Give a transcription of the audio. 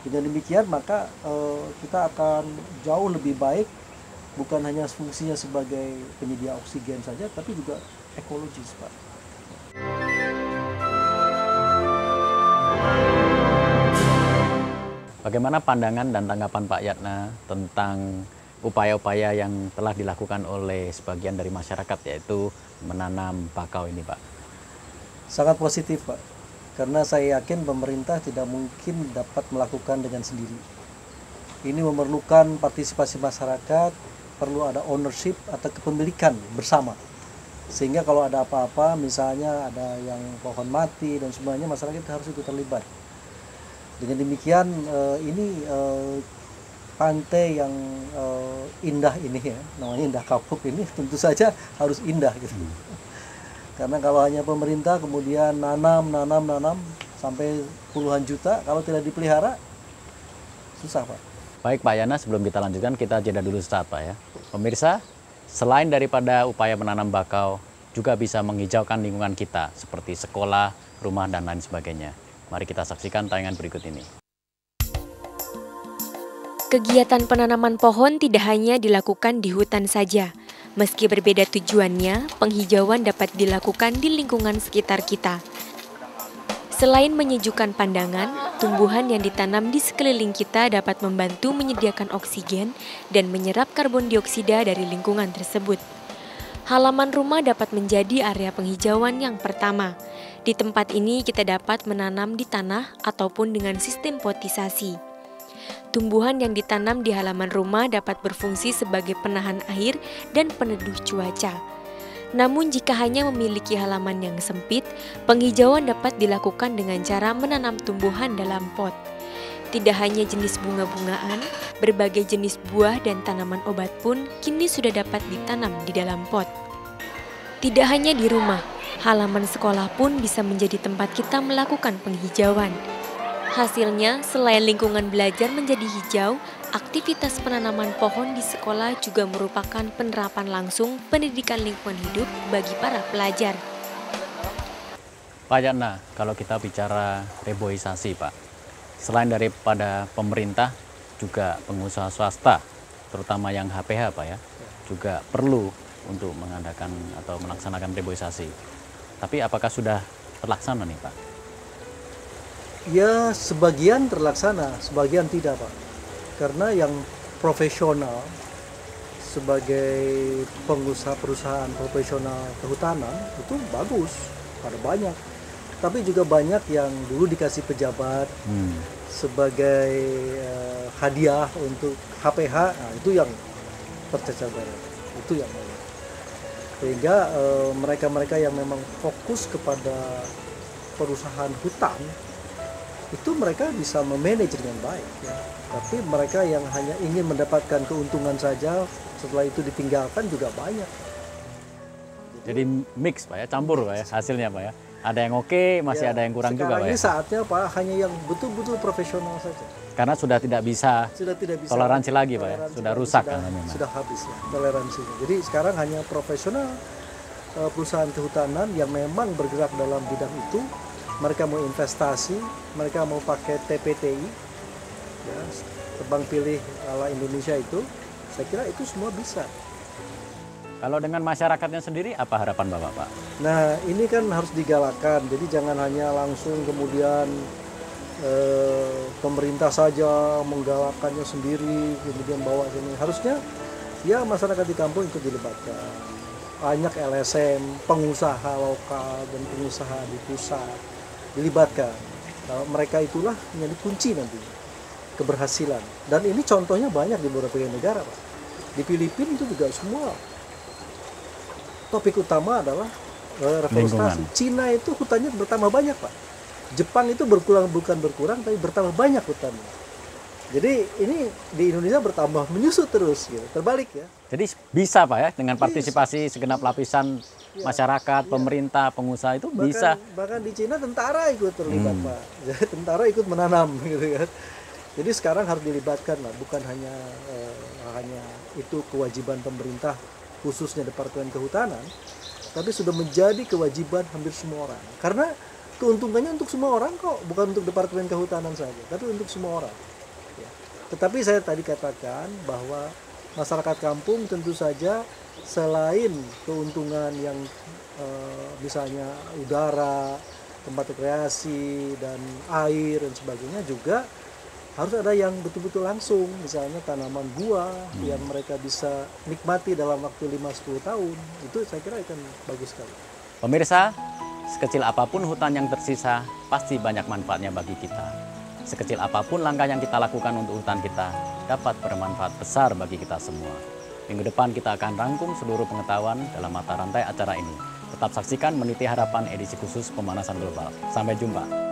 Dengan demikian maka kita akan jauh lebih baik, bukan hanya fungsinya sebagai penyedia oksigen saja, tapi juga ekologis, Pak. Bagaimana pandangan dan tanggapan Pak Yatna tentang upaya-upaya yang telah dilakukan oleh sebagian dari masyarakat, yaitu menanam bakau ini, Pak? Sangat positif, Pak. Karena saya yakin pemerintah tidak mungkin dapat melakukan dengan sendiri. Ini memerlukan partisipasi masyarakat, perlu ada ownership atau kepemilikan bersama. Sehingga kalau ada apa-apa, misalnya ada yang pohon mati dan semuanya, masyarakat harus ikut terlibat. Dengan demikian ini pantai yang indah ini ya, namanya Indah Kapuk ini tentu saja harus indah gitu. Karena kalau hanya pemerintah kemudian nanam sampai puluhan juta, kalau tidak dipelihara susah, Pak. Baik Pak Yana, sebelum kita lanjutkan kita jeda dulu sesaat, Pak ya. Pemirsa, selain daripada upaya menanam bakau, juga bisa menghijaukan lingkungan kita seperti sekolah, rumah dan lain sebagainya. Mari kita saksikan tayangan berikut ini. Kegiatan penanaman pohon tidak hanya dilakukan di hutan saja. Meski berbeda tujuannya, penghijauan dapat dilakukan di lingkungan sekitar kita. Selain menyejukkan pandangan, tumbuhan yang ditanam di sekeliling kita dapat membantu menyediakan oksigen dan menyerap karbon dioksida dari lingkungan tersebut. Halaman rumah dapat menjadi area penghijauan yang pertama. Di tempat ini kita dapat menanam di tanah ataupun dengan sistem potisasi. Tumbuhan yang ditanam di halaman rumah dapat berfungsi sebagai penahan air dan peneduh cuaca. Namun jika hanya memiliki halaman yang sempit, penghijauan dapat dilakukan dengan cara menanam tumbuhan dalam pot. Tidak hanya jenis bunga-bungaan, berbagai jenis buah dan tanaman obat pun kini sudah dapat ditanam di dalam pot. Tidak hanya di rumah, halaman sekolah pun bisa menjadi tempat kita melakukan penghijauan. Hasilnya, selain lingkungan belajar menjadi hijau, aktivitas penanaman pohon di sekolah juga merupakan penerapan langsung pendidikan lingkungan hidup bagi para pelajar. Pak Yana, kalau kita bicara reboisasi, Pak, selain daripada pemerintah, juga pengusaha swasta, terutama yang HPH, Pak ya, juga perlu untuk mengadakan atau melaksanakan reboisasi. Tapi apakah sudah terlaksana nih, Pak? Ya, sebagian terlaksana, sebagian tidak, Pak. Karena yang profesional sebagai pengusaha perusahaan profesional kehutanan itu bagus, ada banyak. Tapi juga banyak yang dulu dikasih pejabat sebagai hadiah untuk HPH, nah itu yang tercecer banyak, itu yang banyak. Sehingga mereka-mereka yang memang fokus kepada perusahaan hutan, itu mereka bisa memanage dengan baik ya. Tapi mereka yang hanya ingin mendapatkan keuntungan saja, setelah itu ditinggalkan juga banyak. Jadi mix, Pak ya, campur Pak ya, hasilnya Pak ya. Ada yang oke, masih Ya, ada yang kurang juga Pak sekarang ini ya. saatnya Pak hanya yang betul-betul profesional saja. Karena sudah tidak bisa toleransi lagi Pak ya, toleransi sudah lagi, rusak sudah, kan memang. sudah habis ya toleransinya. Jadi sekarang hanya profesional perusahaan kehutanan yang memang bergerak dalam bidang itu. Mereka mau investasi, mereka mau pakai TPTI, ya, tebang pilih ala Indonesia itu, saya kira itu semua bisa. Kalau dengan masyarakatnya sendiri, apa harapan Bapak, Pak? Nah, ini kan harus digalakkan, jadi jangan hanya langsung kemudian pemerintah saja menggalakkannya sendiri, kemudian bawa sini. Harusnya ya masyarakat di kampung ikut dilibatkan. Banyak LSM, pengusaha lokal dan pengusaha di pusat dilibatkan. Nah, mereka itulah menjadi kunci nanti keberhasilan. Dan ini contohnya banyak di beberapa negara, Pak. Di Filipina itu juga semua topik utama adalah reforestasi. Cina itu hutannya bertambah banyak, Pak. Jepang itu bukan berkurang, tapi bertambah banyak hutannya. Jadi ini di Indonesia bertambah menyusut terus, gitu. Terbalik ya. Jadi bisa Pak ya, dengan partisipasi segenap lapisan masyarakat, pemerintah, pengusaha itu bisa. Bahkan di Cina tentara ikut terlibat, Pak. Jadi tentara ikut menanam, gitu kan. Jadi sekarang harus dilibatkan lah, bukan hanya itu kewajiban pemerintah, khususnya Departemen Kehutanan, tapi sudah menjadi kewajiban hampir semua orang. Karena keuntungannya untuk semua orang kok, bukan untuk Departemen Kehutanan saja, tapi untuk semua orang. Tetapi saya tadi katakan bahwa masyarakat kampung tentu saja selain keuntungan yang misalnya udara, tempat rekreasi, dan air dan sebagainya, juga harus ada yang betul-betul langsung, misalnya tanaman buah yang mereka bisa nikmati dalam waktu 5-10 tahun. Itu saya kira akan bagus sekali. Pemirsa, sekecil apapun hutan yang tersisa, pasti banyak manfaatnya bagi kita. Sekecil apapun langkah yang kita lakukan untuk hutan kita, dapat bermanfaat besar bagi kita semua. Minggu depan kita akan rangkum seluruh pengetahuan dalam mata rantai acara ini. Tetap saksikan Meniti Harapan edisi khusus pemanasan global. Sampai jumpa.